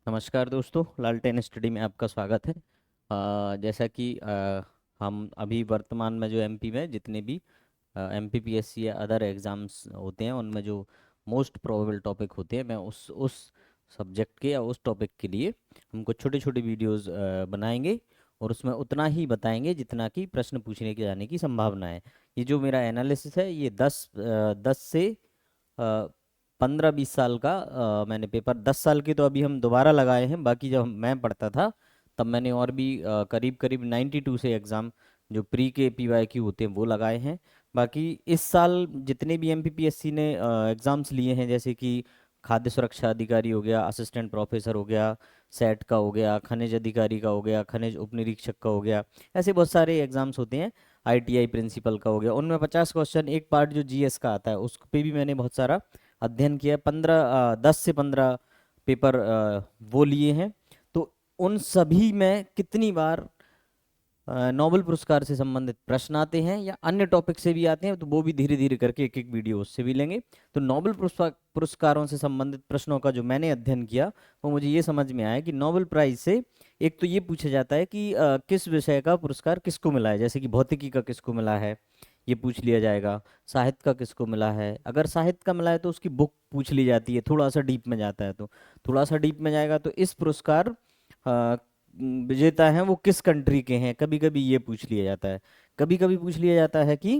नमस्कार दोस्तों, लालटेन स्टडी में आपका स्वागत है। जैसा कि हम अभी वर्तमान में जो एमपी में जितने भी एमपीपीएससी या अदर एग्ज़ाम्स होते हैं उनमें जो मोस्ट प्रोबेबल टॉपिक होते हैं, मैं उस सब्जेक्ट के या उस टॉपिक के लिए हमको छोटे छोटे वीडियोस बनाएंगे और उसमें उतना ही बताएंगे जितना कि प्रश्न पूछने के जाने की संभावना है। ये जो मेरा एनालिसिस है ये 10 से 15-20 साल का मैंने पेपर 10 साल के तो अभी हम दोबारा लगाए हैं। बाकी जब मैं पढ़ता था तब मैंने और भी करीब करीब 92 से एग्ज़ाम जो प्री के पीवाईक्यू होते हैं वो लगाए हैं। बाकी इस साल जितने भी एमपीपीएससी ने एग्ज़ाम्स लिए हैं, जैसे कि खाद्य सुरक्षा अधिकारी हो गया, असिस्टेंट प्रोफेसर हो गया, सेट का हो गया, खनिज अधिकारी का हो गया, खनिज उपनिरीक्षक का हो गया, ऐसे बहुत सारे एग्जाम्स होते हैं। आईटीआई प्रिंसिपल का हो गया, उनमें 50 क्वेश्चन, एक पार्ट जो जीएस का आता है उस पे भी मैंने बहुत सारा अध्ययन किया है। 10 से 15 पेपर वो लिए हैं। तो उन सभी में कितनी बार नोबेल पुरस्कार से संबंधित प्रश्न आते हैं या अन्य टॉपिक से भी आते हैं, तो वो भी धीरे धीरे करके एक एक वीडियो उससे भी लेंगे। तो नोबेल पुरस्कारों से संबंधित प्रश्नों का जो मैंने अध्ययन किया वो मुझे ये समझ में आया कि नोबेल प्राइज से एक तो ये पूछा जाता है कि किस विषय का पुरस्कार किसको मिला है। जैसे कि भौतिकी का किसको मिला है ये पूछ लिया जाएगा, साहित्य का किसको मिला है। अगर साहित्य का मिला है तो उसकी बुक पूछ ली जाती है, थोड़ा सा डीप में जाता है तो थोड़ा सा डीप में जाएगा तो इस पुरस्कार विजेता हैं वो किस कंट्री के हैं, कभी कभी ये पूछ लिया जाता है। कभी कभी पूछ लिया जाता है कि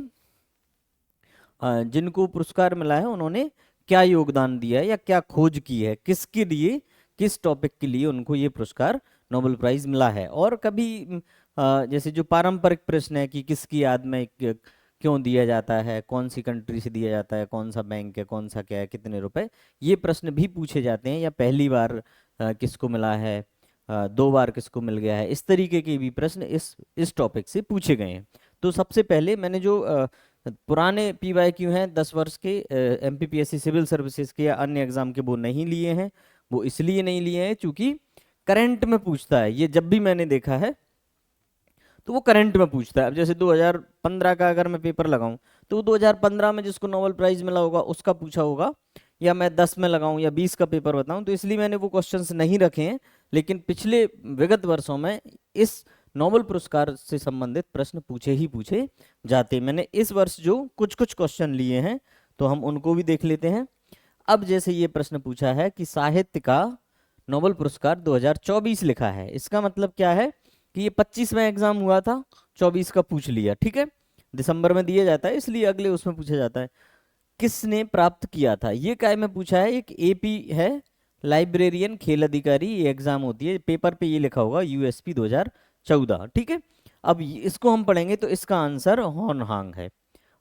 जिनको पुरस्कार मिला है उन्होंने क्या योगदान दिया है या क्या खोज की है, किसके लिए, किस टॉपिक के लिए उनको ये पुरस्कार नोबेल प्राइज मिला है। और कभी जैसे जो पारंपरिक प्रश्न है कि किसकी याद में क्यों दिया जाता है, कौन सी कंट्री से दिया जाता है, कौन सा बैंक है, कौन सा क्या है, कितने रुपए, ये प्रश्न भी पूछे जाते हैं। या पहली बार किसको मिला है, 2 बार किसको मिल गया है, इस तरीके के भी प्रश्न इस टॉपिक से पूछे गए हैं। तो सबसे पहले मैंने जो पुराने पीवाईक्यू हैं 10 वर्ष के एमपीपीएससी सिविल सर्विसेज के या अन्य एग्जाम के, वो नहीं लिए हैं। वो इसलिए नहीं लिए हैं क्योंकि करंट में पूछता है। ये जब भी मैंने देखा है तो वो करंट में पूछता है। अब जैसे 2015 का अगर मैं पेपर लगाऊं तो 2015 में जिसको नोबेल प्राइज मिला होगा उसका पूछा होगा, या मैं 10 में लगाऊं या 20 का पेपर बताऊं, तो इसलिए मैंने वो क्वेश्चंस नहीं रखे हैं। लेकिन पिछले विगत वर्षों में इस नोबेल पुरस्कार से संबंधित प्रश्न पूछे ही पूछे जाते। मैंने इस वर्ष जो कुछ कुछ क्वेश्चन लिए हैं तो हम उनको भी देख लेते हैं। अब जैसे ये प्रश्न पूछा है कि साहित्य का नोबेल पुरस्कार 2024 लिखा है, इसका मतलब क्या है कि ये 25 में एग्जाम हुआ था, 24 का पूछ लिया, ठीक है। दिसंबर में दिया जाता है इसलिए अगले उसमें पूछा जाता है। किसने प्राप्त किया था, ये काय में पूछा है। एक एपी है, लाइब्रेरियन खेल अधिकारी, ये एग्जाम होती है, पेपर पे ये लिखा होगा यूएसपी 2014, ठीक है। अब इसको हम पढ़ेंगे तो इसका आंसर होनहांग है।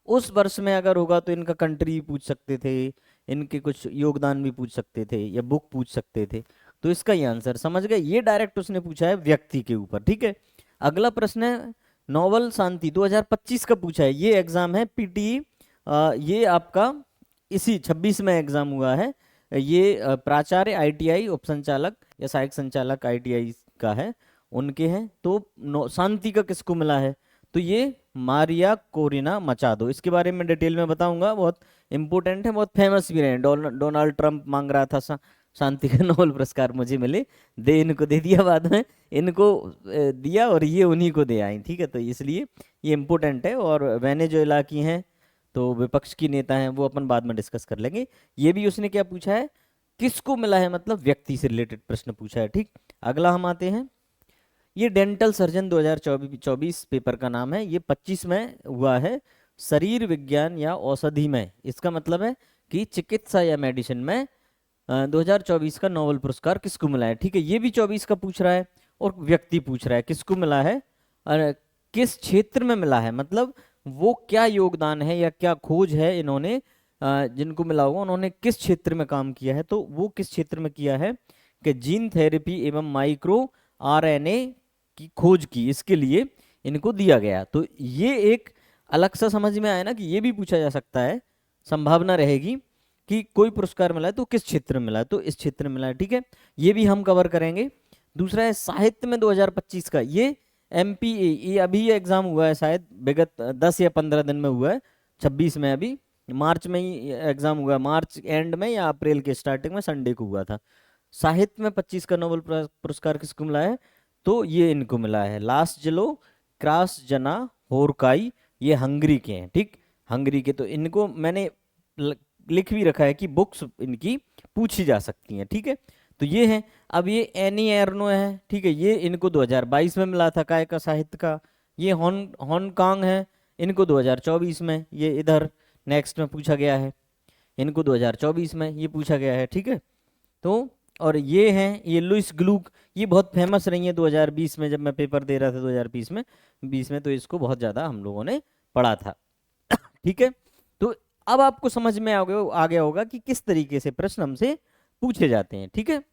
उस वर्ष में अगर होगा तो इनका कंट्री पूछ सकते थे, इनके कुछ योगदान भी पूछ सकते थे या बुक पूछ सकते थे। तो इसका ये आंसर समझ गए, ये डायरेक्ट उसने पूछा है व्यक्ति के ऊपर, ठीक है। अगला प्रश्न है नोबेल शांति 2025 का पूछा है। ये एग्जाम है पीटी, ये आपका इसी 26 में एग्जाम हुआ है। ये प्राचार्य आईटीआई उपसंचालक या सहायक संचालक आईटीआई का है, उनके हैं। तो शांति का किसको मिला है, तो ये मारिया कोरिना मचादो। इसके बारे में डिटेल में बताऊंगा, बहुत इंपॉर्टेंट है, बहुत फेमस भी रहे। डोनाल्ड ट्रंप मांग रहा था शांति का नोबेल पुरस्कार मुझे मिले, दे इनको दे दिया, बाद में इनको दिया और ये उन्हीं को दे आई, ठीक है। तो इसलिए ये इंपॉर्टेंट है। और वेनेजुएला की हैं तो विपक्ष की नेता हैं, वो अपन बाद में डिस्कस कर लेंगे। ये भी उसने क्या पूछा है, किसको मिला है, मतलब व्यक्ति से रिलेटेड प्रश्न पूछा है, ठीक। अगला हम आते हैं, ये डेंटल सर्जन 2024 पेपर का नाम है। ये 25 में हुआ है, शरीर विज्ञान या औषधि में। इसका मतलब है कि चिकित्सा या मेडिसिन में 2024 का नोबेल पुरस्कार किसको मिला है, ठीक है। ये भी 24 का पूछ रहा है और व्यक्ति पूछ रहा है किसको मिला है और किस क्षेत्र में मिला है, मतलब वो क्या योगदान है या क्या खोज है इन्होंने, जिनको मिला होगा उन्होंने किस क्षेत्र में काम किया है। तो वो किस क्षेत्र में किया है कि जीन थेरेपी एवं माइक्रो आरएनए की खोज की, इसके लिए इनको दिया गया। तो ये एक अलग सा समझ में आया ना कि ये भी पूछा जा सकता है, संभावना रहेगी कि कोई पुरस्कार मिला है तो किस क्षेत्र में मिला है, तो इस क्षेत्र में मिला है, ठीक है। ये भी हम कवर करेंगे। दूसरा है साहित्य में 2025 का, ये एमपीए, ये अभी ये एग्जाम हुआ है, शायद विगत 10 या 15 दिन में हुआ है, 26 में, अभी मार्च में ही एग्जाम हुआ है, मार्च एंड में या अप्रैल के स्टार्टिंग में, संडे को हुआ था। साहित्य में 25 का नोबेल पुरस्कार किसको मिला है? तो ये इनको मिला है, लासजेलो क्रासजना होरकाई, ये हंगरी के हैं, ठीक, हंगरी के। तो इनको मैंने लिख भी रखा है कि बुक्स इनकी पूछी जा सकती हैं, ठीक है। तो ये है। अब ये एनी एर्नो है, ठीक है, ये इनको 2022 में मिला था काय का साहित्य का। ये हांगकांग है, इनको 2024 में, ये इधर नेक्स्ट में पूछा गया है, इनको 2024 में ये पूछा गया है, ठीक है। तो और ये हैं, ये लुइस ग्लूक, ये बहुत फेमस रही है 2020 में, जब मैं पेपर दे रहा था 2020 में तो इसको बहुत ज़्यादा हम लोगों ने पढ़ा था, ठीक है। तो अब आपको समझ में आ गया होगा कि किस तरीके से प्रश्न हमसे पूछे जाते हैं, ठीक है।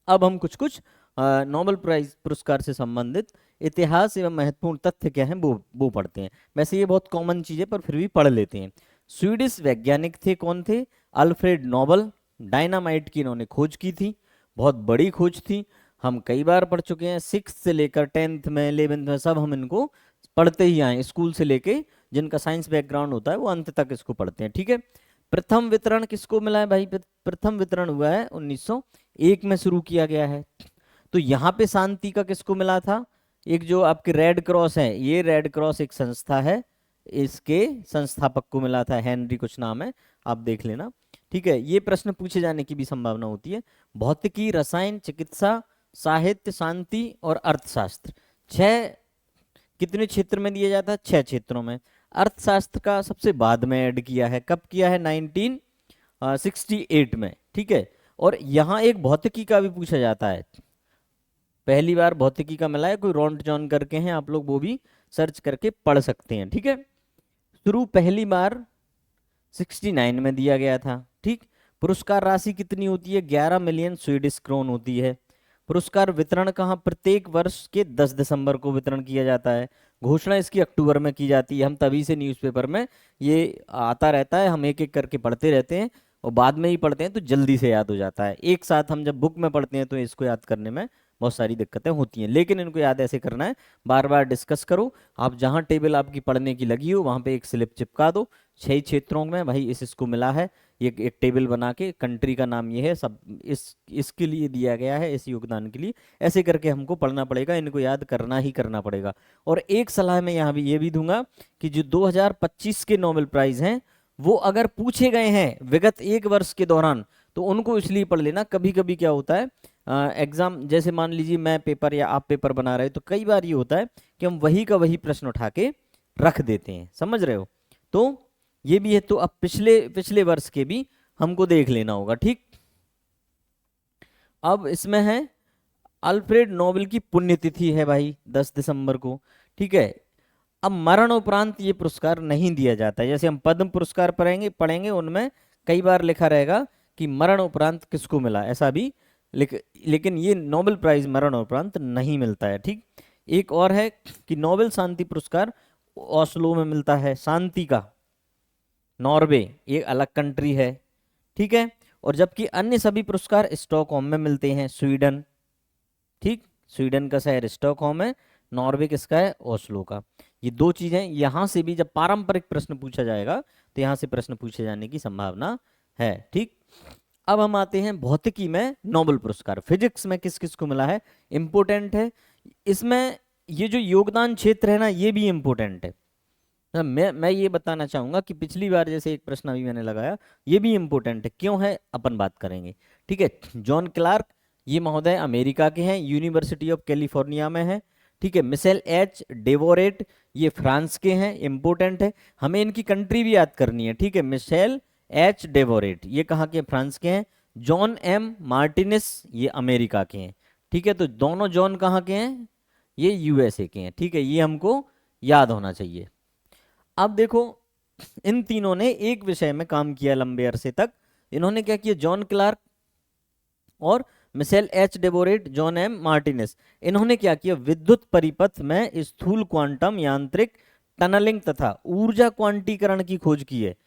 अब हम कुछ कुछ नोबेल प्राइज पुरस्कार से संबंधित इतिहास एवं महत्वपूर्ण तथ्य क्या हैं वो पढ़ते हैं। वैसे ये बहुत कॉमन चीज है पर फिर भी पढ़ लेते हैं। स्वीडिश वैज्ञानिक थे, कौन थे? Alfred Nobel. डायनामाइट की इन्होंने खोज की थी, बहुत बड़ी खोज थी, हम कई बार पढ़ चुके हैं, 6th से लेकर 10th में 11th में सब हम इनको पढ़ते ही आए, स्कूल से लेके जिनका साइंस बैकग्राउंड होता है वो अंत तक इसको पढ़ते हैं, ठीक है। प्रथम वितरण किसको मिला है भाई? प्रथम वितरण हुआ है 1901 में शुरू किया गया है। तो यहाँ पे शांति का किसको मिला था? एक जो आपके रेड क्रॉस है, ये रेड क्रॉस एक संस्था है, इसके संस्थापक को मिला था, हेनरी कुछ नाम है, आप देख लेना, ठीक है। ये प्रश्न पूछे जाने की भी संभावना होती है। भौतिकी, रसायन, चिकित्सा, साहित्य, शांति और अर्थशास्त्र, 6 कितने क्षेत्र में दिया जाता है? 6 क्षेत्रों में। अर्थशास्त्र का सबसे बाद में ऐड किया है, कब किया है? 1968 में, ठीक है। और यहाँ एक भौतिकी का भी पूछा जाता है, पहली बार भौतिकी का मिला है, कोई रॉन्ट जॉन करके हैं, आप लोग वो भी सर्च करके पढ़ सकते हैं, ठीक है। शुरू पहली बार 69 में दिया गया था, ठीक। पुरस्कार राशि कितनी होती है? 11 मिलियन स्वीडिश क्रोन होती है। पुरस्कार वितरण कहाँ? प्रत्येक वर्ष के 10 दिसंबर को वितरण किया जाता है। घोषणा इसकी अक्टूबर में की जाती है, हम तभी से न्यूज़पेपर में ये आता रहता है, हम एक एक करके पढ़ते रहते हैं और बाद में ही पढ़ते हैं तो जल्दी से याद हो जाता है। एक साथ हम जब बुक में पढ़ते हैं तो इसको याद करने में बहुत सारी दिक्कतें होती हैं, लेकिन इनको याद ऐसे करना है, बार बार डिस्कस करो। आप जहाँ टेबल आपकी पढ़ने की लगी हो वहाँ पे एक स्लिप चिपका दो, 6 क्षेत्रों में भाई इसको मिला है, ये एक टेबल बना के, कंट्री का नाम ये है, सब इसके लिए दिया गया है, इस योगदान के लिए, ऐसे करके हमको पढ़ना पड़ेगा, इनको याद करना ही करना पड़ेगा। और एक सलाह मैं यहाँ भी ये भी दूंगा कि जो 2025 के नोबेल प्राइज हैं वो अगर पूछे गए हैं विगत एक वर्ष के दौरान तो उनको इसलिए पढ़ लेना। कभी कभी क्या होता है एग्जाम, जैसे मान लीजिए मैं पेपर या आप पेपर बना रहे हो तो कई बार ये होता है कि हम वही का वही प्रश्न उठा के रख देते हैं, समझ रहे हो। तो ये भी है, तो अब पिछले पिछले वर्ष के भी हमको देख लेना होगा, ठीक। अब इसमें है अल्फ्रेड नोबेल की पुण्यतिथि है भाई 10 दिसंबर को, ठीक है। अब मरण उपरांत ये पुरस्कार नहीं दिया जाता है, जैसे हम पद्म पुरस्कार पढ़ेंगे उनमें कई बार लिखा रहेगा कि मरण उपरांत किसको मिला, ऐसा भी लेकिन ये नोबेल प्राइज मरण उपरांत नहीं मिलता है, ठीक। एक और है कि नोबेल शांति पुरस्कार ओस्लो में मिलता है, शांति का। नॉर्वे एक अलग कंट्री है, ठीक है। और जबकि अन्य सभी पुरस्कार स्टॉकहोम में मिलते हैं, स्वीडन, ठीक, स्वीडन का शहर स्टॉकहोम है, नॉर्वे किसका है? ओस्लो का। ये दो चीजें यहाँ से भी जब पारंपरिक प्रश्न पूछा जाएगा तो यहाँ से प्रश्न पूछे जाने की संभावना है, ठीक। अब हम आते हैं भौतिकी में नोबेल पुरस्कार। फिजिक्स में किस किस को मिला है? इंपोर्टेंट है इसमें, ये जो योगदान क्षेत्र है ना ये भी इंपोर्टेंट है। मैं ये बताना चाहूंगा कि पिछली बार जैसे एक प्रश्न अभी मैंने लगाया, ये भी इंपोर्टेंट है, क्यों है अपन बात करेंगे, ठीक है। जॉन क्लार्क, ये महोदय अमेरिका के हैं, यूनिवर्सिटी ऑफ कैलिफोर्निया में है, ठीक है। मिशेल एच डेवोरेट, ये फ्रांस के हैं, इंपोर्टेंट है, हमें इनकी कंट्री भी याद करनी है, ठीक है। मिशेल एच डेवोरेट ये कहाँ के? फ्रांस के हैं। जॉन एम मार्टिनेस ये अमेरिका के हैं, ठीक है। तो दोनों जॉन कहाँ के हैं? ये यूएसए के हैं, ठीक है, ये हमको याद होना चाहिए। अब देखो इन तीनों ने एक विषय में काम किया लंबे अरसे तक। इन्होंने क्या किया? जॉन क्लार्क और Michel H Devoret, John M Martinis, इन्होंने क्या किया? विद्युत परिपथ में स्थूल क्वांटम यांत्रिक टनलिंग तथा ऊर्जा क्वांटीकरण की खोज की है।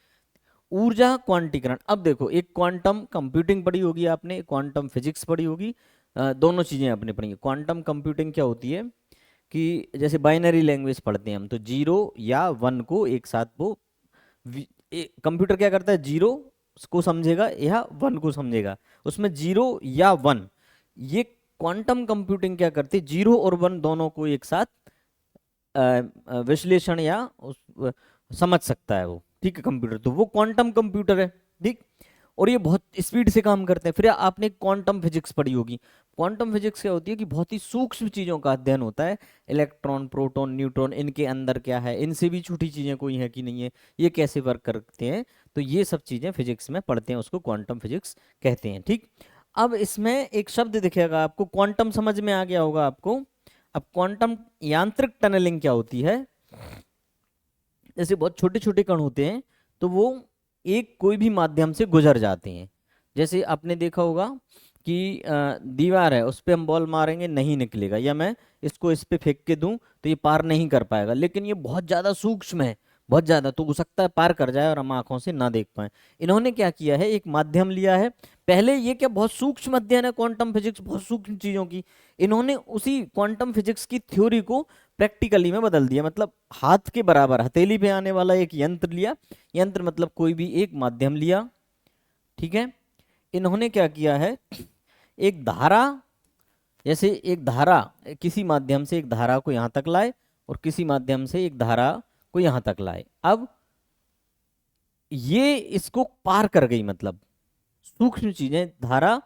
ऊर्जा क्वांटीकरण, अब देखो एक क्वांटम कंप्यूटिंग पढ़ी होगी आपने, क्वांटम फिजिक्स पढ़ी होगी, दोनों चीजें आपने पढ़ी है। क्वांटम कंप्यूटिंग क्या होती है कि जैसे बाइनरी लैंग्वेज पढ़ते हैं हम, तो 0 या 1 को एक साथ वो कंप्यूटर क्या करता है? 0 को समझेगा या 1 को समझेगा, उसमें 0 या 1, ये क्वांटम कंप्यूटिंग क्या करती है, 0 और 1 दोनों को एक साथ विश्लेषण या समझ सकता है वो, ठीक है कंप्यूटर, तो वो क्वांटम कंप्यूटर है, ठीक। और ये बहुत स्पीड से काम करते हैं। फिर आपने क्वांटम फिजिक्स पढ़ी होगी। क्वांटम फिजिक्स क्या होती है कि बहुत ही सूक्ष्म चीजों का अध्ययन होता है, इलेक्ट्रॉन, प्रोटॉन, न्यूट्रॉन, इनके अंदर क्या है, इनसे भी छोटी चीजें कोई है कि नहीं है, ये कैसे वर्क करते हैं, तो ये सब चीजें फिजिक्स में पढ़ते हैं, उसको क्वांटम फिजिक्स कहते हैं, ठीक। अब इसमें एक शब्द दिखेगा आपको, क्वांटम समझ में आ गया होगा आपको। अब क्वांटम यांत्रिक टनलिंग क्या होती है, जैसे बहुत छोटे छोटे कण होते हैं तो वो एक कोई भी माध्यम से गुजर जाते हैं। जैसे आपने देखा होगा कि दीवार है, उस पर हम बॉल मारेंगे नहीं निकलेगा, या मैं इसको इस पे फेंक के दूं तो ये पार नहीं कर पाएगा, लेकिन ये बहुत ज्यादा सूक्ष्म है, बहुत ज्यादा, तो हो सकता है पार कर जाए और हम आंखों से ना देख पाए। इन्होंने क्या किया है, एक माध्यम लिया है। पहले ये क्या बहुत सूक्ष्म अध्ययन है क्वांटम फिजिक्स, बहुत सूक्ष्म चीजों की, इन्होंने उसी क्वांटम फिजिक्स की थ्योरी को प्रैक्टिकली में बदल दिया। मतलब हाथ के बराबर, हथेली पे आने वाला एक यंत्र लिया, यंत्र मतलब कोई भी एक माध्यम लिया, ठीक है। इन्होंने क्या किया है, एक धारा, जैसे एक धारा, किसी माध्यम से एक धारा को यहां तक लाए और किसी माध्यम से एक धारा को यहां तक लाए। अब ये इसको पार कर गई, मतलब सूक्ष्म चीजें, धारा,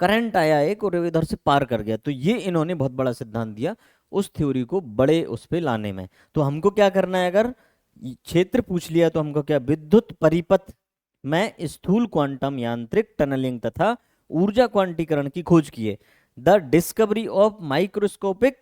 करंट आया एक और इधर से पार कर गया, तो ये इन्होंने बहुत बड़ा सिद्धांत दिया उस थ्योरी को बड़े उस पे लाने में। तो हमको क्या करना है, अगर क्षेत्र पूछ लिया तो हमको क्या, विद्युत परिपथ में स्थूल क्वांटम यांत्रिक टनलिंग तथा ऊर्जा क्वांटीकरण की खोज की है। The discovery of microscopic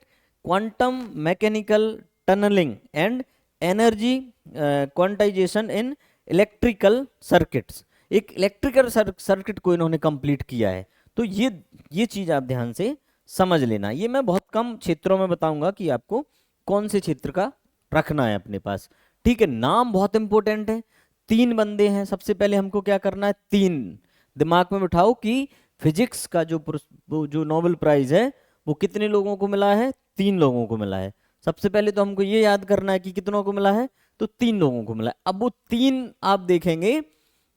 quantum mechanical tunneling and energy quantization in electrical circuits, एक इलेक्ट्रिकल सर्किट को इन्होंने कंप्लीट किया है। तो ये चीज आप ध्यान से समझ लेना। ये मैं बहुत कम क्षेत्रों में बताऊंगा कि आपको कौन से क्षेत्र का रखना है अपने पास, ठीक है। नाम बहुत इंपॉर्टेंट है। 3 बंदे हैं, सबसे पहले हमको क्या करना है, 3 दिमाग में बिठाओ कि फिजिक्स का जो नोबेल प्राइज है वो कितने लोगों को मिला है, 3 लोगों को मिला है। सबसे पहले तो हमको ये याद करना है कि कितनों को मिला है, तो 3 लोगों को मिला है। अब वो 3 आप देखेंगे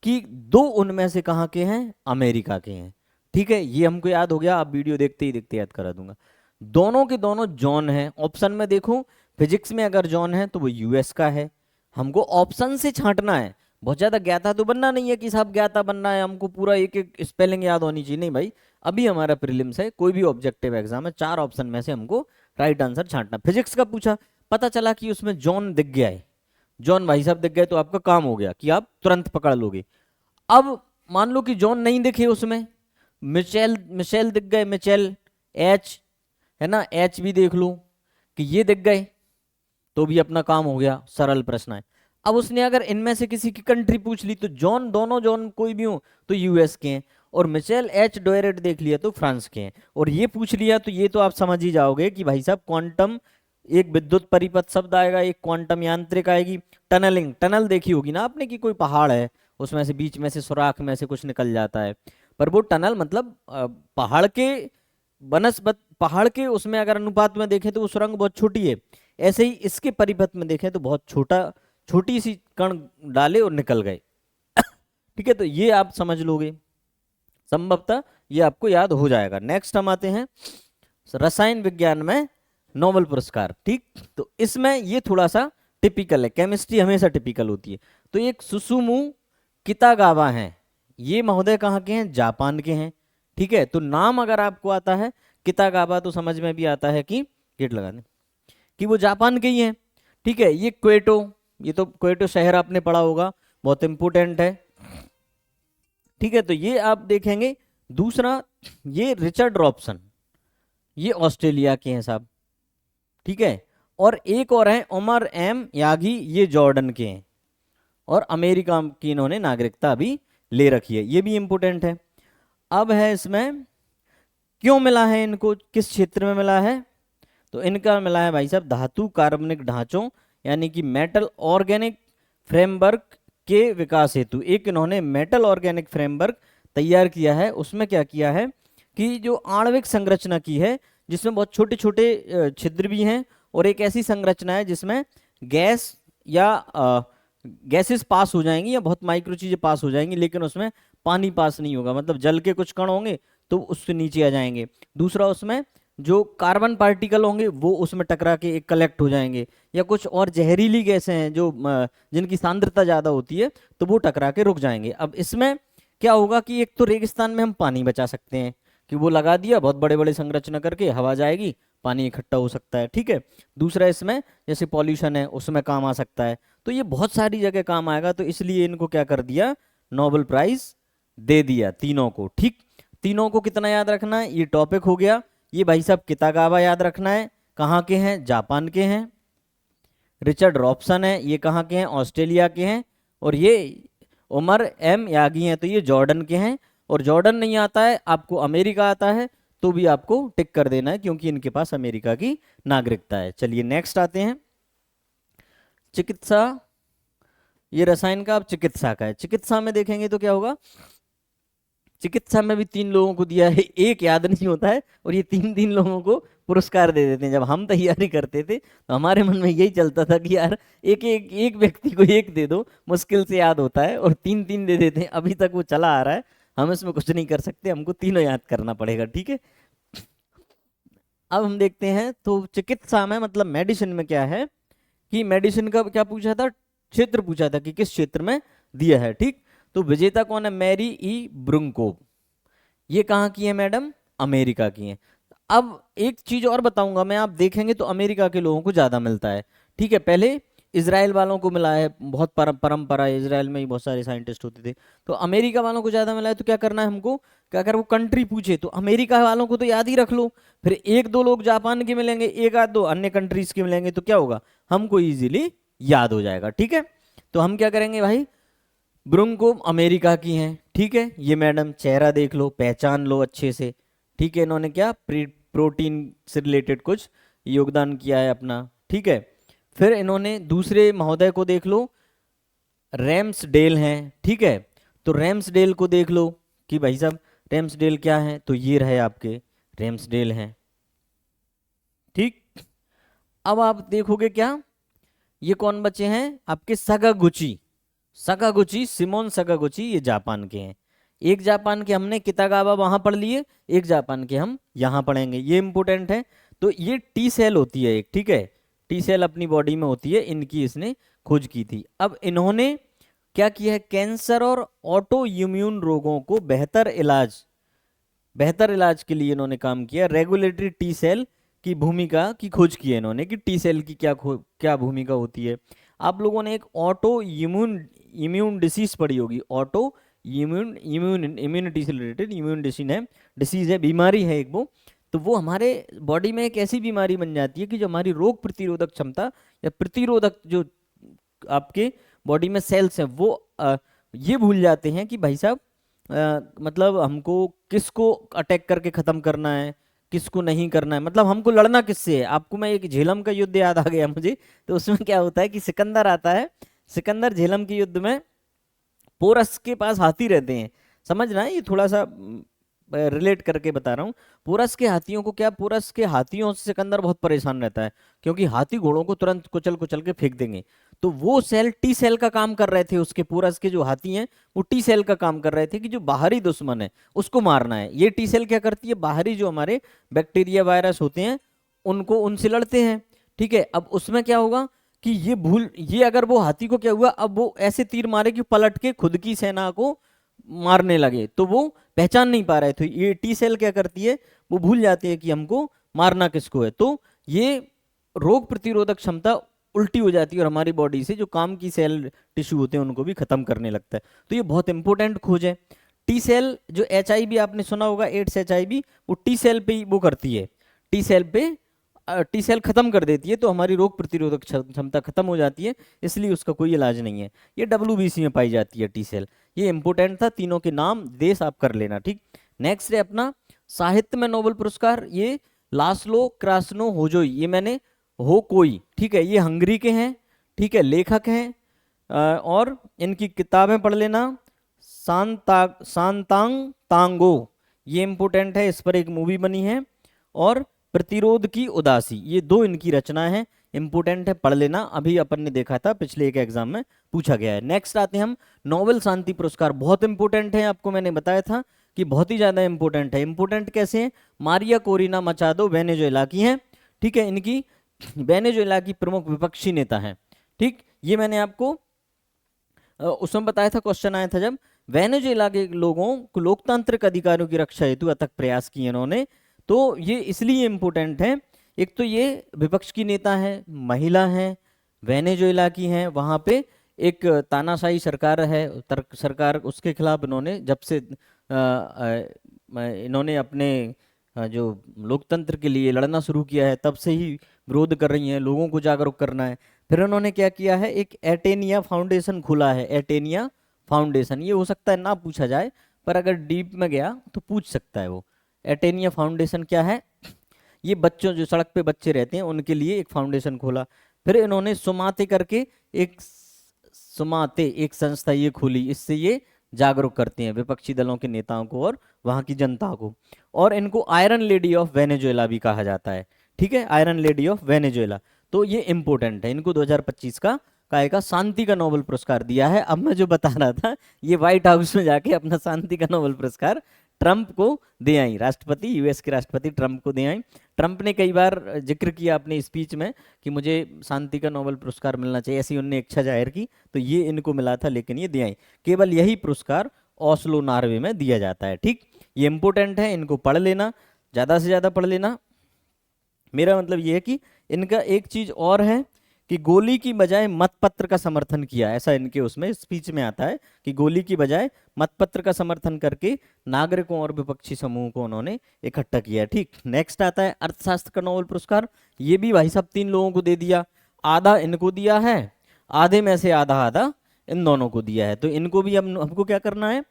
कि 2 उनमें से कहाँ के हैं, अमेरिका के हैं, ठीक है। ये हमको याद हो गया, आप वीडियो देखते ही देखते याद करा दूंगा। दोनों के दोनों जॉन हैं, ऑप्शन में देखो फिजिक्स में अगर जॉन है तो वो यूएस का है। हमको ऑप्शन से छांटना है, बहुत ज्यादा ज्ञाता तो बनना नहीं है कि साहब ज्ञाता बनना है, हमको पूरा एक एक स्पेलिंग याद होनी चाहिए, नहीं भाई। अभी हमारा प्रीलिम्स है, कोई भी ऑब्जेक्टिव एग्जाम है, 4 ऑप्शन में से हमको राइट आंसर छांटना। फिजिक्स का पूछा, पता चला कि उसमें जॉन दिख गया है, जॉन भाई साहब दिख गए, तो आपका काम हो गया कि आप तुरंत पकड़ लोगे। अब मान लो कि जॉन नहीं दिखे उसमें, मिचेल मिशेल दिख गए, मिचेल, एच है ना, एच भी देख लो कि ये दिख गए, तो भी अपना काम हो गया, सरल प्रश्न है। अब उसने अगर इनमें से किसी की कंट्री पूछ ली, तो जॉन, दोनों जॉन कोई भी हो तो यूएस के हैं, और मिचेल एच डोएरेट देख लिया तो फ्रांस के हैं, और ये पूछ लिया तो ये तो आप समझ ही जाओगे कि भाई साहब क्वांटम, एक विद्युत परिपथ शब्द आएगा, एक क्वांटम यांत्रिक आएगी, टनलिंग, टनल देखी होगी ना आपने कि कोई पहाड़ है, उसमें से बीच में से सुराख में से कुछ निकल जाता है, पर वो टनल मतलब पहाड़ के बनस्पत, पहाड़ के उसमें अगर अनुपात में देखें तो वो सुरंग बहुत छोटी है, ऐसे ही इसके परिपथ में देखें तो बहुत छोटा, छोटी सी कण डाले और निकल गए ठीक है, तो ये आप समझ लोगे संभवतः, ये आपको याद हो जाएगा। नेक्स्ट हम आते हैं रसायन विज्ञान में नोबेल पुरस्कार, ठीक। तो इसमें ये थोड़ा सा टिपिकल है, केमिस्ट्री हमेशा टिपिकल होती है। तो एक सुसुमु कितागावा हैं, ये महोदय कहाँ के हैं, जापान के हैं, ठीक है। तो नाम अगर आपको आता है कितागावा तो समझ में भी आता है कि गेट लगा दें कि वो जापान के ही हैं, ठीक है। ये क्वेटो, ये तो क्वेटो शहर आपने पढ़ा होगा, बहुत इंपोर्टेंट है, ठीक है। तो ये आप देखेंगे। दूसरा ये रिचर्ड रॉबसन, ये ऑस्ट्रेलिया के हैं साहब, ठीक है। और एक और है उमर एम यागी, ये जॉर्डन के हैं, और अमेरिका की इन्होंने नागरिकता अभी ले रखी है, ये भी इंपोर्टेंट है। अब है इसमें क्यों मिला है इनको, किस क्षेत्र में मिला है, तो इनका मिला है भाई साहब धातु कार्बनिक ढांचों यानी कि मेटल ऑर्गेनिक फ्रेमवर्क के विकास हेतु। एक इन्होंने मेटल ऑर्गेनिक फ्रेमवर्क तैयार किया है, उसमें क्या किया है कि जो आणविक संरचना की है जिसमें बहुत छोटे छोटे छिद्र भी हैं, और एक ऐसी संरचना है जिसमें गैस या गैसेस पास हो जाएंगी या बहुत माइक्रो चीजें पास हो जाएंगी, लेकिन उसमें पानी पास नहीं होगा, मतलब जल के कुछ कण होंगे तो उससे नीचे आ जाएंगे। दूसरा, उसमें जो कार्बन पार्टिकल होंगे वो उसमें टकरा के एक कलेक्ट हो जाएंगे, या कुछ और जहरीली गैसें हैं जो जिनकी सांद्रता ज्यादा होती है तो वो टकरा के रुक जाएंगे। अब इसमें क्या होगा कि एक तो रेगिस्तान में हम पानी बचा सकते हैं कि वो लगा दिया बहुत बड़े बड़े संरचना करके, हवा जाएगी, पानी इकट्ठा हो सकता है, ठीक है। दूसरा, इसमें जैसे पॉल्यूशन है उसमें काम आ सकता है, तो ये बहुत सारी जगह काम आएगा, तो इसलिए इनको क्या कर दिया, नोबेल प्राइज दे दिया तीनों को, ठीक। तीनों को कितना याद रखना है, ये टॉपिक हो गया। ये भाई साहब कितागावा याद रखना है, कहाँ के हैं, जापान के हैं। रिचर्ड रॉबसन है, ये कहाँ के हैं, ऑस्ट्रेलिया के हैं। और ये उमर एम यागी हैं, तो ये जॉर्डन के हैं। और जॉर्डन नहीं आता है आपको, अमेरिका आता है, तो भी आपको टिक कर देना है क्योंकि इनके पास अमेरिका की नागरिकता है। चलिए नेक्स्ट आते हैं, चिकित्सा। ये रसायन का, अब चिकित्सा का है। चिकित्सा में देखेंगे तो क्या होगा, चिकित्सा में भी 3 लोगों को दिया है, एक याद नहीं होता है, और ये 3 3 लोगों को पुरस्कार दे देते हैं। जब हम तैयारी करते थे तो हमारे मन में यही चलता था कि यार एक एक एक व्यक्ति को एक दे दो, मुश्किल से याद होता है, और 3 3 दे देते हैं। अभी तक वो चला आ रहा है, हम इसमें कुछ नहीं कर सकते, हमको तीनों याद करना पड़ेगा, ठीक है। अब हम देखते हैं तो चिकित्सा में मतलब मेडिसिन में क्या है कि मेडिसिन का क्या पूछा था, क्षेत्र पूछा था कि किस क्षेत्र में दिया है, ठीक। तो विजेता कौन है, मैरी ई ब्रुंको। ये कहाँ की है मैडम, अमेरिका की है। अब एक चीज और बताऊंगा मैं, आप देखेंगे तो अमेरिका के लोगों को ज्यादा मिलता है, ठीक है। पहले इसराइल वालों को मिला है, बहुत परंपरा है, इसराइल में ही बहुत सारे साइंटिस्ट होते थे, तो अमेरिका वालों को ज्यादा मिला है। तो क्या करना है हमको, कि अगर वो कंट्री पूछे तो अमेरिका वालों को तो याद ही रख लो, फिर 1 2 लोग जापान के मिलेंगे, 1 आध 2 अन्य कंट्रीज के मिलेंगे, तो क्या होगा, हमको इजीली याद हो जाएगा, ठीक है। तो हम क्या करेंगे भाई, ब्रुंको अमेरिका की हैं, ठीक है। ये मैडम चेहरा देख लो, पहचान लो अच्छे से, ठीक है। इन्होंने क्या प्रोटीन से रिलेटेड कुछ योगदान किया है अपना, ठीक है। फिर इन्होंने दूसरे महोदय को देख लो, रैम्सडेल हैं, ठीक है। तो रैम्सडेल को देख लो कि भाई साहब रैम्सडेल क्या है, तो ये रहे आपके रैम्सडेल हैं, ठीक। अब आप देखोगे क्या, ये कौन बचे हैं आपके, सगागुची। सगागुची, सिमोन सगागुची, ये जापान के हैं। एक जापान के हमने कितागावा वहां पढ़ लिए, एक जापान के हम यहां पढ़ेंगे, ये इंपोर्टेंट है। तो ये टी सेल होती है एक, ठीक है, टी सेल अपनी बॉडी में होती है, इनकी इसने खोज की थी। अब इन्होंने क्या किया है, कैंसर और ऑटो इम्यून रोगों को बेहतर इलाज के लिए इन्होंने काम किया। रेगुलेटरी टी सेल की भूमिका की खोज की है इन्होंने, कि टी सेल की क्या भूमिका होती है। आप लोगों ने एक ऑटो इम्यून इम्यून डिसीज पढ़ी होगी, ऑटो इम्यूनिटी से रिलेटेड इम्यून डिसीज है, बीमारी है एक वो। तो वो हमारे बॉडी में एक ऐसी बीमारी बन जाती है कि जो हमारी रोग प्रतिरोधक क्षमता या प्रतिरोधक जो आपके बॉडी में सेल्स हैं वो ये भूल जाते हैं कि भाई साहब मतलब हमको किसको अटैक करके खत्म करना है, किसको नहीं करना है, मतलब हमको लड़ना किससे है। आपको मैं एक झेलम का युद्ध याद आ गया मुझे, तो उसमें क्या होता है कि सिकंदर आता है, सिकंदर झेलम के युद्ध में पोरस के पास हाथी रहते हैं, समझना है, ये थोड़ा सा रिलेट करके बता रहा हूँ। पोरस के हाथियों को क्या, पोरस के हाथियों से सिकंदर बहुत परेशान रहता है, क्योंकि हाथी घोड़ों को तुरंत कुचल कुचल के फेंक देंगे। तो वो सेल टी सेल का काम कर रहे थे, उसके पोरस के जो हाथी हैं वो टी सेल का काम कर रहे थे कि जो बाहरी दुश्मन है उसको मारना है। ये टी सेल क्या करती है, बाहरी जो हमारे बैक्टीरिया वायरस होते हैं उनको, उनसे लड़ते हैं, ठीक है। अब उसमें क्या होगा कि ये अगर वो हाथी को क्या हुआ, अब वो ऐसे तीर मारे कि पलट के खुद की सेना को मारने लगे, तो वो पहचान नहीं पा रहे थे। ये टी सेल क्या करती है, वो भूल जाती है कि हमको मारना किसको है, तो ये रोग प्रतिरोधक क्षमता उल्टी हो जाती है और हमारी बॉडी से जो काम की सेल टिश्यू होते हैं उनको भी खत्म करने लगता है। तो ये बहुत इंपॉर्टेंट खोज है। टी सेल जो HIV आपने सुना होगा, एड्स HIV, वो टी सेल पे ही वो करती है, टी सेल पे टी सेल खत्म कर देती है, तो हमारी रोग प्रतिरोधक क्षमता खत्म हो जाती है, इसलिए उसका कोई इलाज नहीं है। ये WBC में पाई जाती है टी सेल। ये इंपोर्टेंट था, तीनों के नाम देश आप कर लेना, ठीक। नेक्स्ट है अपना साहित्य में नोबेल पुरस्कार, ये लास्लो क्रास्नो होजोई, ये मैंने हो कोई, ठीक है, ये हंगरी के हैं, ठीक है, लेखक हैं। और इनकी किताबें पढ़ लेना, सांतांग तांगो, ये इंपोर्टेंट है, इस पर एक मूवी बनी है। और प्रतिरोध की उदासी, ये 2 इनकी रचना है, इंपोर्टेंट है, पढ़ लेना। अभी अपन ने देखा था पिछले एक एग्जाम में पूछा गया है। नेक्स्ट आते हैं हम नोबेल शांति पुरस्कार, बहुत इंपोर्टेंट है, आपको मैंने बताया था कि बहुत ही ज्यादा इंपोर्टेंट है। इंपोर्टेंट कैसे है? मारिया कोरिना मचादो वेनेजुएला की हैं, ठीक है, इनकी वेनेजुएला की प्रमुख विपक्षी नेता हैं, ठीक। ये मैंने आपको उसमें बताया था, क्वेश्चन आया था जब, वेनेजुएला के लोगों को लोकतांत्रिक अधिकारों की रक्षा हेतु अथक प्रयास किए इन्होंने। तो ये इसलिए इम्पोर्टेंट है, एक तो ये विपक्ष की नेता है, महिला है, वेनेजुएला की हैं, वहां पे एक तानाशाही सरकार है, सरकार, उसके खिलाफ इन्होंने जब से इन्होंने अपने जो लोकतंत्र के लिए लड़ना शुरू किया है तब से ही विरोध कर रही हैं, लोगों को जागरूक करना है। फिर उन्होंने क्या किया है, एक एटेनिया फाउंडेशन खुला है, एटेनिया फाउंडेशन। ये हो सकता है ना पूछा जाए, पर अगर डीप में गया तो पूछ सकता है वो। एटेनिया फाउंडेशन क्या है? ये बच्चों, जो सड़क पे बच्चे रहते हैं उनके लिए एक फाउंडेशन खोला। फिर इन्होंने सुमाते करके एक सुमाते एक संस्था ये खोली, इससे ये जागरूक करते हैं विपक्षी दलों के नेताओं को और वहां की जनता को। और इनको आयरन लेडी ऑफ वेनेजुएला भी कहा जाता है, ठीक है, आयरन लेडी ऑफ वेनेजुएला। तो ये इंपॉर्टेंट है, इनको 2025 का काय का शांति का नोबेल पुरस्कार दिया है। अब मैं जो बता रहा था, ये व्हाइट हाउस में जाके अपना शांति का नोबेल पुरस्कार ट्रंप को दे आई, राष्ट्रपति, यूएस के राष्ट्रपति ट्रंप को दे आई। ट्रंप ने कई बार जिक्र किया अपने स्पीच में कि मुझे शांति का नोबेल पुरस्कार मिलना चाहिए, ऐसी उन्होंने इच्छा जाहिर की, तो ये इनको मिला था, लेकिन ये दे आई। केवल यही पुरस्कार ओस्लो, नॉर्वे में दिया जाता है, ठीक। ये इंपोर्टेंट है, इनको पढ़ लेना, ज्यादा से ज्यादा पढ़ लेना। मेरा मतलब ये है कि इनका एक चीज और है कि गोली की बजाय मतपत्र का समर्थन किया, ऐसा इनके उसमें स्पीच में आता है कि गोली की बजाय मतपत्र का समर्थन करके नागरिकों और विपक्षी समूह को उन्होंने इकट्ठा किया, ठीक। नेक्स्ट आता है अर्थशास्त्र का नोबेल पुरस्कार। ये भी भाई साहब 3 लोगों को दे दिया, आधा इनको दिया है, आधे में से आधा आधा इन दोनों को दिया है। तो इनको भी हमको क्या करना है,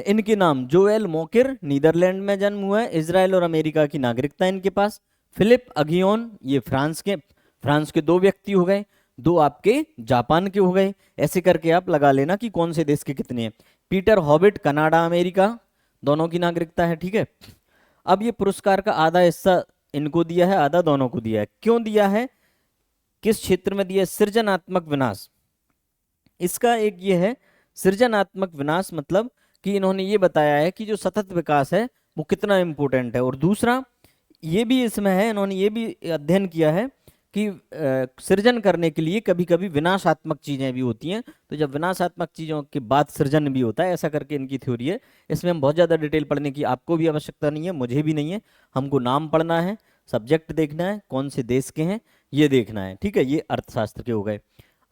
इनके नाम, जोएल मोकिर, नीदरलैंड में जन्म हुआ है, इजराइल और अमेरिका की नागरिकता है इनके पास। फिलिप अगियोन, ये फ्रांस के 2 व्यक्ति हो गए, 2 आपके जापान के हो गए, ऐसे करके आप लगा लेना कि कौन से देश के कितने हैं। पीटर हॉबिट, कनाडा अमेरिका, दोनों की नागरिकता है, ठीक है। अब ये पुरस्कार का आधा हिस्सा इनको दिया है, आधा दोनों को दिया है। क्यों दिया है, किस क्षेत्र में दिया है? सृजनात्मक विनाश। इसका एक ये है, सृजनात्मक विनाश मतलब कि इन्होंने ये बताया है कि जो सतत विकास है वो कितना इंपॉर्टेंट है। और दूसरा ये भी इसमें है, इन्होंने ये भी अध्ययन किया है कि सृजन करने के लिए कभी कभी विनाशात्मक चीजें भी होती हैं, तो जब विनाशात्मक चीजों के बाद सृजन भी होता है, ऐसा करके इनकी थ्योरी है। इसमें हम बहुत ज्यादा डिटेल पढ़ने की आपको भी आवश्यकता नहीं है, मुझे भी नहीं है। हमको नाम पढ़ना है, सब्जेक्ट देखना है, कौन से देश के हैं ये देखना है, ठीक है। ये अर्थशास्त्र के हो गए।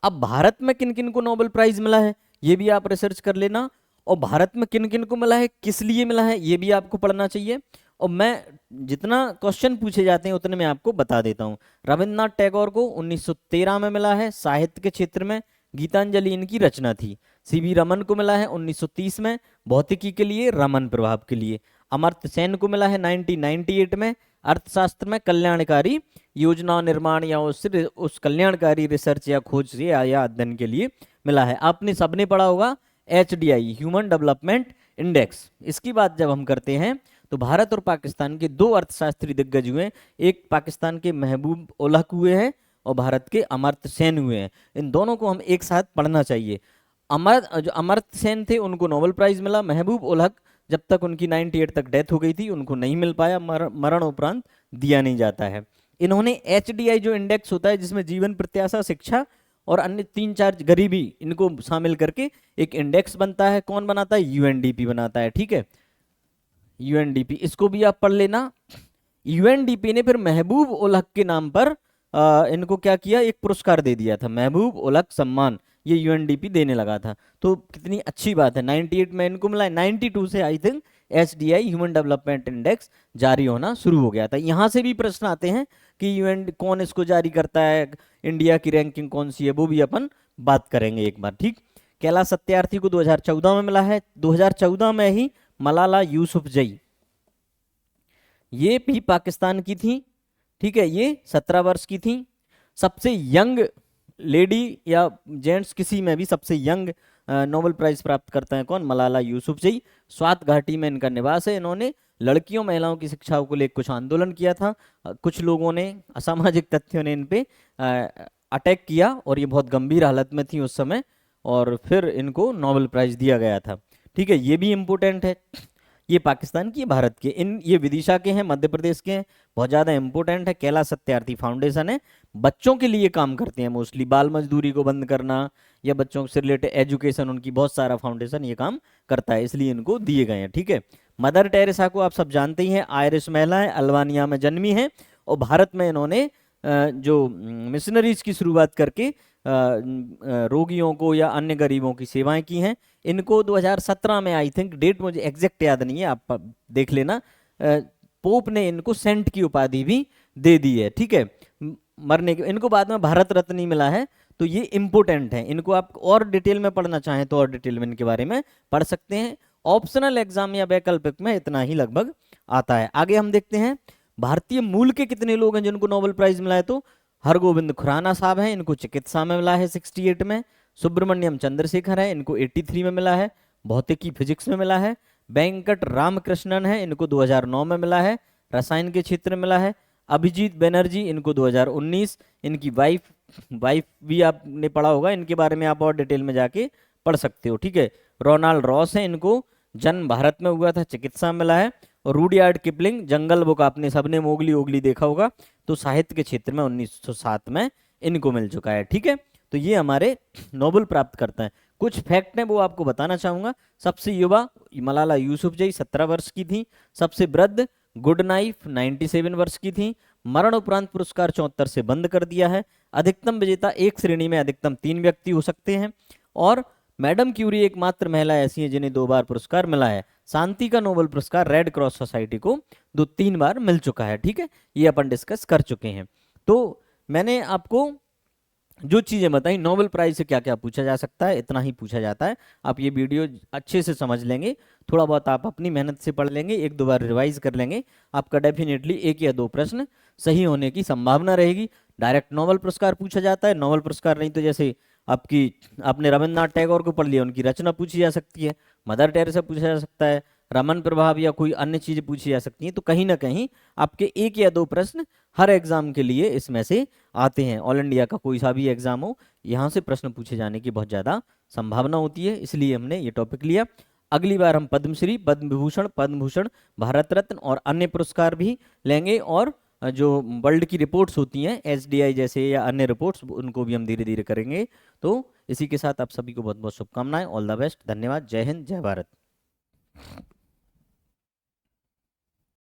अब भारत में किन किन को नोबेल प्राइज मिला है ये भी आप रिसर्च कर लेना, और भारत में किन किन को मिला है, किस लिए मिला है, ये भी आपको पढ़ना चाहिए। और मैं जितना क्वेश्चन पूछे जाते हैं उतने मैं आपको बता देता हूँ। रविन्द्रनाथ टैगोर को 1913 में मिला है, साहित्य के क्षेत्र में गीतांजलि इनकी रचना थी। सीवी रमन को मिला है 1930 में, भौतिकी के लिए, रमन प्रभाव के लिए। अमर्त्य सेन को मिला है 1998 में, अर्थशास्त्र में कल्याणकारी योजना निर्माण या उस कल्याणकारी रिसर्च या खोज से या अध्ययन के लिए मिला है। आपने सबने पढ़ा होगा HDI, ह्यूमन डेवलपमेंट इंडेक्स। इसकी बात जब हम करते हैं तो भारत और पाकिस्तान के 2 अर्थशास्त्री दिग्गज हुए, एक पाकिस्तान के महबूब उलहक हुए हैं और भारत के अमर्त्य सेन हुए हैं। इन दोनों को हम एक साथ पढ़ना चाहिए। जो अमर्त्य सेन थे उनको नोबेल प्राइज मिला, महबूब उलहक जब तक उनकी 98 तक डेथ हो गई थी उनको नहीं मिल पाया, मरण उपरांत दिया नहीं जाता है। इन्होंने HDI जो इंडेक्स होता है जिसमें जीवन प्रत्याशा, शिक्षा और अन्य 3-4 गरीबी इनको शामिल करके एक इंडेक्स बनता है। कौन बनाता है? UNDP बनाता है, ठीक है, UNDP। इसको भी आप पढ़ लेना। UNDP ने फिर महबूब उलहक के नाम पर इनको क्या किया, एक पुरस्कार दे दिया था, महबूब उलहक सम्मान, ये UNDP देने लगा था। तो कितनी अच्छी बात है, 98 में इनको मिला है, 92 से I think HDI human development index जारी होना शुरू हो गया था। यहाँ से भी प्रश्न आते हैं कि UN कौन इसको जारी करता है, इंडिया की रैंकिंग कौन सी है, वो भी अपन बात करेंगे एक बार, ठीक। कैलाश सत्यार्थी को 2014 में मिला है। 2014 में ही मलाला यूसुफजई, ये भी पाकिस्तान की थी, ठीक है, ये 17 वर्ष की थी। सबसे यंग लेडी या जेंट्स किसी में भी सबसे यंग नोबेल प्राइज प्राप्त करते हैं कौन, मलाला यूसुफजई। स्वात घाटी में इनका निवास है। इन्होंने लड़कियों महिलाओं की शिक्षा को लेकर कुछ आंदोलन किया था। कुछ लोगों ने, असामाजिक तथ्यों ने इन पे अटैक किया और ये बहुत गंभीर हालत में थी उस समय, और फिर इनको नोबेल प्राइज दिया गया था। ठीक है, ये भी इम्पोर्टेंट है। ये पाकिस्तान की, भारत के, ये विदिशा के हैं, मध्य प्रदेश के हैं, बहुत ज़्यादा इंपॉर्टेंट है। कैलाश सत्यार्थी फाउंडेशन है, बच्चों के लिए काम करते हैं मोस्टली, बाल मजदूरी को बंद करना या बच्चों से रिलेटेड एजुकेशन, उनकी बहुत सारा फाउंडेशन ये काम करता है, इसलिए इनको दिए गए हैं। ठीक है, मदर टेरेसा को आप सब जानते ही हैं, आयरिश महिला है, अल्बानिया में जन्मी है और भारत में इन्होंने जो मिशनरीज की शुरुआत करके रोगियों को या अन्य गरीबों की सेवाएं की हैं। इनको 2017 में, आई थिंक डेट मुझे एग्जैक्ट याद नहीं है, आप देख लेना, पोप ने इनको सेंट की उपाधि भी दे दी है। ठीक है, मरने के इनको बाद में भारत रत्न मिला है। तो ये इंपॉर्टेंट है, इनको आप और डिटेल में पढ़ना चाहें तो और डिटेल में इनके बारे में पढ़ सकते हैं। ऑप्शनल एग्जाम या वैकल्पिक में इतना ही लगभग आता है। आगे हम देखते हैं, भारतीय मूल के कितने लोग हैं जिनको नोबेल प्राइज मिला है। तो हरगोविंद खुराना साहब हैं, इनको चिकित्सा में मिला है 68 में। सुब्रमण्यम चंद्रशेखर है, इनको 83 में मिला है, भौतिकी फिजिक्स में मिला है। वेंकट रामकृष्णन है, इनको 2009 में मिला है, रसायन के क्षेत्र में मिला है। अभिजीत बनर्जी, इनको 2019। इनकी वाइफ भी आपने पढ़ा होगा, इनके बारे में आप और डिटेल में जाके पढ़ सकते हो। ठीक है, रोनाल्ड रॉस है, इनको जन्म भारत में हुआ था, चिकित्सा में मिला है। और रूडयार्ड किपलिंग, जंगल बुक आपने सबने मोगली ओगली देखा होगा, तो साहित्य के क्षेत्र में 1907 में इनको मिल चुका है। ठीक है, तो ये हमारे नोबेल प्राप्त करते हैं। कुछ फैक्ट हैं वो आपको बताना चाहूंगा। सबसे युवा मलाला यूसुफजई 17 वर्ष की थी। सबसे वृद्ध गुड नाइफ 97 वर्ष की थी। मरण उपरांत पुरस्कार 74 से बंद कर दिया है। अधिकतम विजेता एक श्रेणी में अधिकतम 3 व्यक्ति हो सकते हैं। और मैडम क्यूरी एकमात्र महिला ऐसी है जिन्हें 2 बार पुरस्कार मिला है। शांति का नोबेल पुरस्कार रेड क्रॉस सोसाइटी को 2-3 बार मिल चुका है। ठीक है, ये अपन डिस्कस कर चुके हैं। तो मैंने आपको जो चीजें बताई, नोबेल प्राइज से क्या क्या पूछा जा सकता है, इतना ही पूछा जाता है। आप ये वीडियो अच्छे से समझ लेंगे, थोड़ा बहुत आप अपनी मेहनत से पढ़ लेंगे, 1-2 बार रिवाइज कर लेंगे, आपका डेफिनेटली 1 या 2 प्रश्न सही होने की संभावना रहेगी। डायरेक्ट नोबेल पुरस्कार पूछा जाता है, नोबेल पुरस्कार नहीं तो जैसे आपने रविन्द्रनाथ टैगोर को पढ़ लिया, उनकी रचना पूछी जा सकती है, मदर टेरेसा पूछा जा सकता है, रमन प्रभाव या कोई अन्य चीजें पूछी जा सकती हैं। तो कहीं ना कहीं आपके 1 या 2 प्रश्न हर एग्जाम के लिए इसमें से आते हैं। ऑल इंडिया का कोई सा भी एग्जाम हो, यहाँ से प्रश्न पूछे जाने की बहुत ज्यादा संभावना होती है, इसलिए हमने ये टॉपिक लिया। अगली बार हम पद्मश्री, पद्म विभूषण, पद्म भूषण, भारत रत्न और अन्य पुरस्कार भी लेंगे, और जो वर्ल्ड की रिपोर्ट्स होती हैं SDI जैसे या अन्य रिपोर्ट्स, उनको भी हम धीरे धीरे करेंगे। तो इसी के साथ आप सभी को बहुत बहुत शुभकामनाएं। ऑल द बेस्ट, धन्यवाद, जय हिंद, जय भारत।